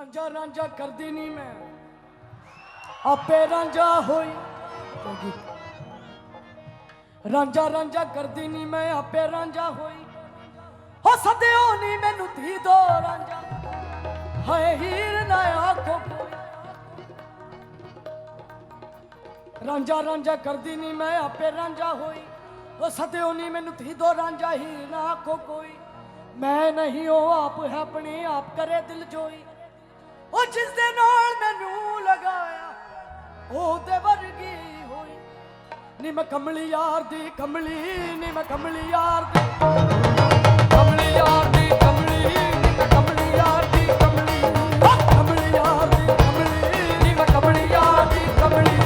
रांझा रांझा कर दी नहीं मैं आपे रांझा होई रांझा रांझा कर दी नहीं मैं आपे रांझा होई हो सदियों नहीं मैनू थी दो रांझा हाय हीर ना आखो रांझा रांझा कर दी नहीं मैं आपे रांझा होई हो सदियों नहीं मैनू थी दो रांझा हीर ना आखो कोई मैं नहीं हो आप है अपनी आप करे दिल जोई ओ जिस दे नाल मैनू लगाया ओ दे वर्गी होई नी मैं कमली यार दी कमली नी मैं कमली यार दी कमली यार दी कमली नी मैं कमली यार दी कमली कमली यार दी कमली नी मैं कमली यार दी कमली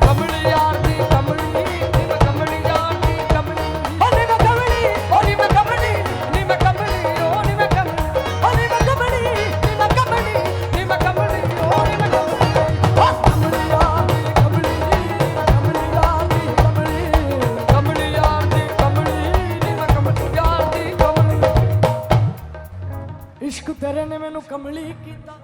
कमली यार दी कमली नी मैं कमली यार दी कमली ओ नी मैं कमली ओ नी मैं कमली नी मैं कमली ओ नी मैं कमली ओ नी मैं कमली नी मैं कमली नी मैं कमली ओ नी मैं कमली कमली यार दी कमली कमली यार दी कमली कमली यार दी कमली नी मैं कमली यार दी कमली इश्क तेरे ने मैनू कमली कीता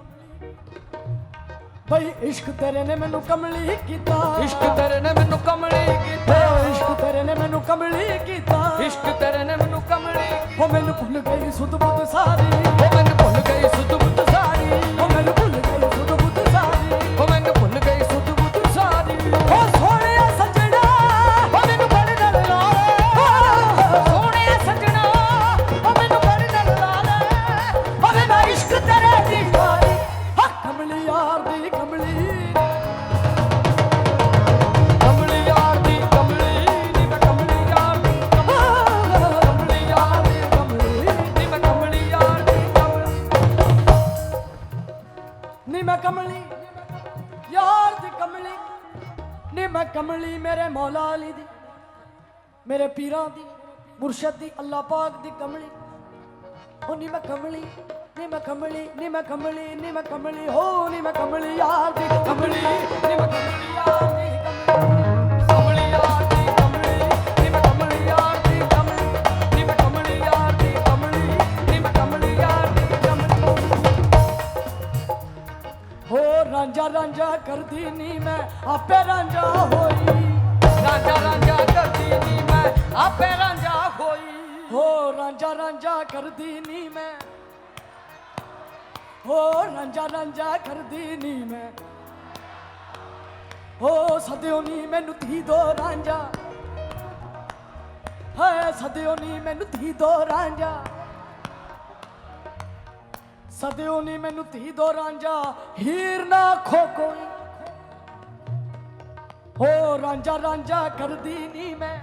भाई इश्क तेरे ने मैनू कमली कीता इश्क तेरे ने मैनू कमली कीता इश्क तेरे ने मैनू कमली कीता इश्क तेरे ने मैनू कमली ओ मैनू भुल गई सुध बुध सारी ओ मैनू भुल गई सुध बुध सारी ओ मैनू भुल गई सुध बुध सारी ओ मैनू भुल गई सुध बुध सारी ओ सोहणिया सजना ओ मैनू बड़ी नल ला सोहणिया सजना ओ मैनू बड़ी नल ला ओ मैं इश्क तेरे दी मारी हा कमली यार दी कमली कमली यार दी कमली नी मैं कमली यार दी कमली यार दी कमली नी मैं कमली यार दी कमली नी मैं कमली यार दी कमली नी मैं कमली मेरे मौला अली दी मेरे पीरां दी मुर्शद दी अल्लाह पाक दी कमली ओ नी मैं कमली नी मैं कमली नी मैं कमली नी मैं कमली हो नी मैं कमली यार दी कमली नी मैं कमली यार दी कमली यार दी कमली नी मैं कमली यार दी कमली नी मैं कमली यार दी कमली नी मैं कमली यार दी कमली हो रांझा रांझा कर दी नी मैं आपे रांझा होई रांझा रांझा कर दी नी मैं आपे रांझा होई हो रांझा रांझा कर दी नी मैं हो रांझा रांझा कर दी नी मैं हो सदियों नी मैनू थी दो रांझा है सदियों नी मैनू थी दो रांझा सदियों नी मैनू थी दो रांझा हीर ना खो कोई हो रांझा रांझा कर दी नी मैं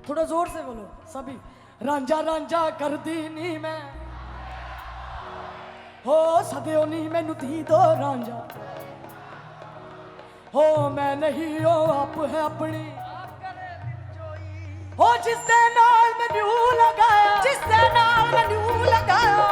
थोड़ा जोर से बोलो सभी रांझा रांझा कर दी नी मैं हो सदियों नहीं मैनू थी दो रांझा हो मैं नहीं हो आप है अपनी हो जिस दे नाल मैनू लगाया जिस दे नाल मैनू लगाया